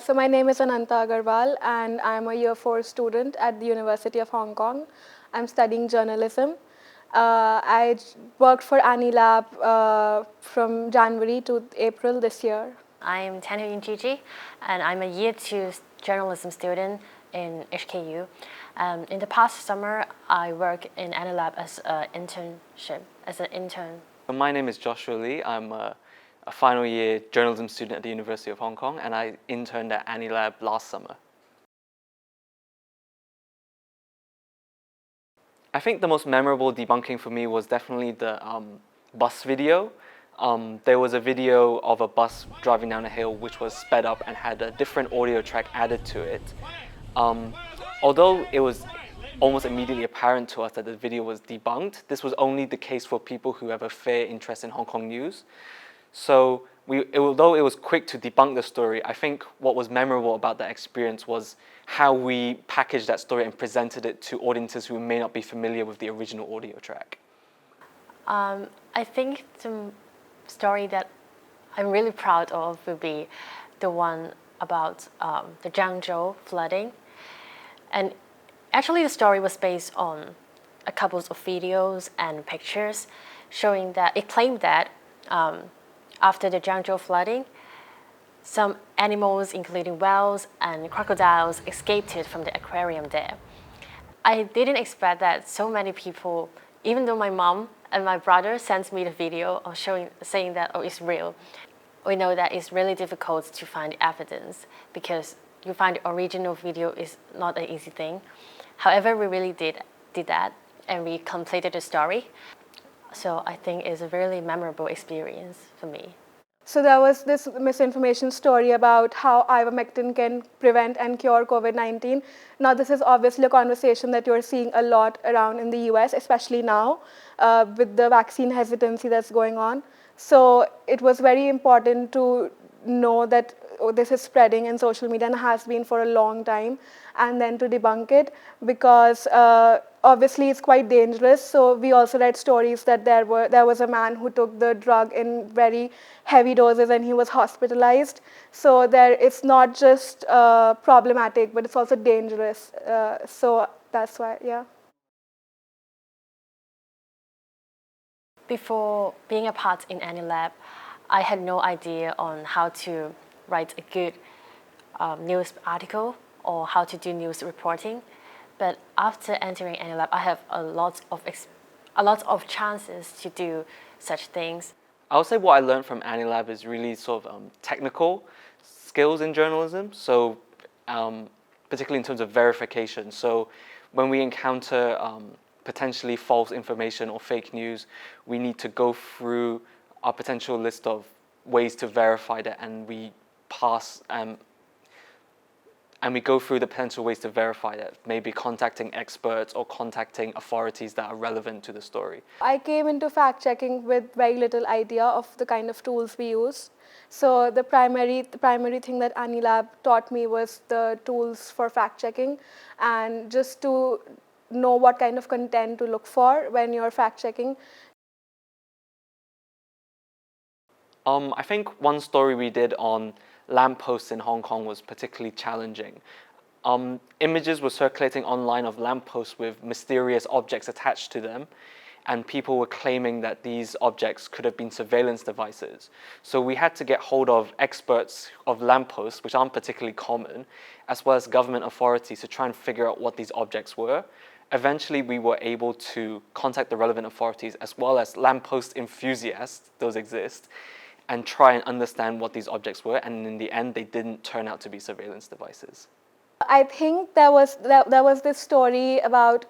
So my name is Ananta Agarwal, and I'm a Year 4 student at the University of Hong Kong. I'm studying journalism. Worked for AniLab from January to April this year. I'm Tanhu Gigi, and I'm a Year 2 journalism student in HKU. In the past summer, I worked in AniLab as an intern. My name is Joshua Lee. I'm a final year journalism student at the University of Hong Kong, and I interned at AniLab last summer. I think the most memorable debunking for me was definitely the bus video. There was a video of a bus driving down a hill which was sped up and had a different audio track added to it. Although it was almost immediately apparent to us that the video was debunked, this was only the case for people who have a fair interest in Hong Kong news. So although it was quick to debunk the story, I think what was memorable about that experience was how we packaged that story and presented it to audiences who may not be familiar with the original audio track. I think the story that I'm really proud of will be the one about the Zhangzhou flooding. And actually the story was based on a couple of videos and pictures showing that it claimed that after the Zhangzhou flooding, some animals, including whales and crocodiles, escaped from the aquarium there. I didn't expect that so many people, even though my mom and my brother sent me the video of saying that, oh, it's real. We know that it's really difficult to find evidence because you find the original video is not an easy thing. However, we really did that, and we completed the story. So I think it's a really memorable experience for me. So there was this misinformation story about how ivermectin can prevent and cure COVID-19. Now this is obviously a conversation that you're seeing a lot around in the US, especially now with the vaccine hesitancy that's going on. So it was very important to know that this is spreading in social media and has been for a long time, and then to debunk it because obviously it's quite dangerous. So we also read stories that there was a man who took the drug in very heavy doses and he was hospitalized. So it's not just problematic, but it's also dangerous. So that's why, yeah. Before being a part in AniLab, I had no idea on how to write a good news article or how to do news reporting. But after entering AniLab, I have a lot of chances to do such things. I would say what I learned from AniLab is really sort of technical skills in journalism. So particularly in terms of verification. So when we encounter potentially false information or fake news, we need to go through our potential list of ways to verify that, and we go through the potential ways to verify that, maybe contacting experts or contacting authorities that are relevant to the story. I came into fact-checking with very little idea of the kind of tools we use. So the primary thing that AniLab taught me was the tools for fact-checking, and just to know what kind of content to look for when you're fact-checking. I think one story we did on lampposts in Hong Kong was particularly challenging. Images were circulating online of lampposts with mysterious objects attached to them, and people were claiming that these objects could have been surveillance devices. So we had to get hold of experts of lampposts, which aren't particularly common, as well as government authorities to try and figure out what these objects were. Eventually, we were able to contact the relevant authorities as well as lamppost enthusiasts, those exist, and try and understand what these objects were, and in the end, they didn't turn out to be surveillance devices. I think there was this story about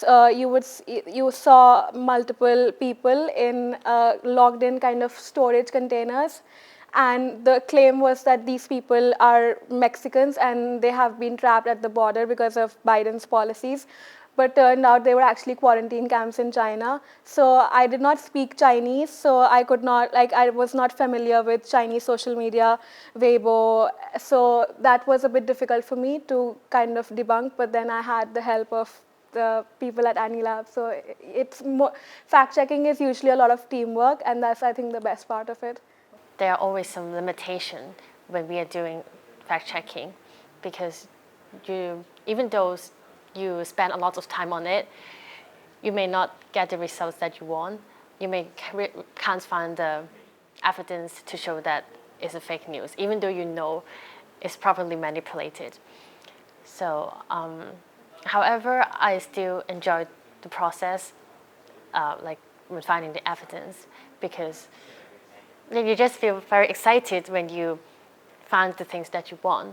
you saw multiple people in locked in kind of storage containers, and the claim was that these people are Mexicans and they have been trapped at the border because of Biden's policies. But turned out they were actually quarantine camps in China. So I did not speak Chinese, so I was not familiar with Chinese social media, Weibo. So that was a bit difficult for me to kind of debunk, but then I had the help of the people at AniLab. So fact-checking is usually a lot of teamwork, and that's, I think, the best part of it. There are always some limitations when we are doing fact checking, because even though you spend a lot of time on it, you may not get the results that you want. You can't find the evidence to show that it's a fake news, even though you know it's properly manipulated. So, however, I still enjoy the process, like finding the evidence, because you just feel very excited when you find the things that you want.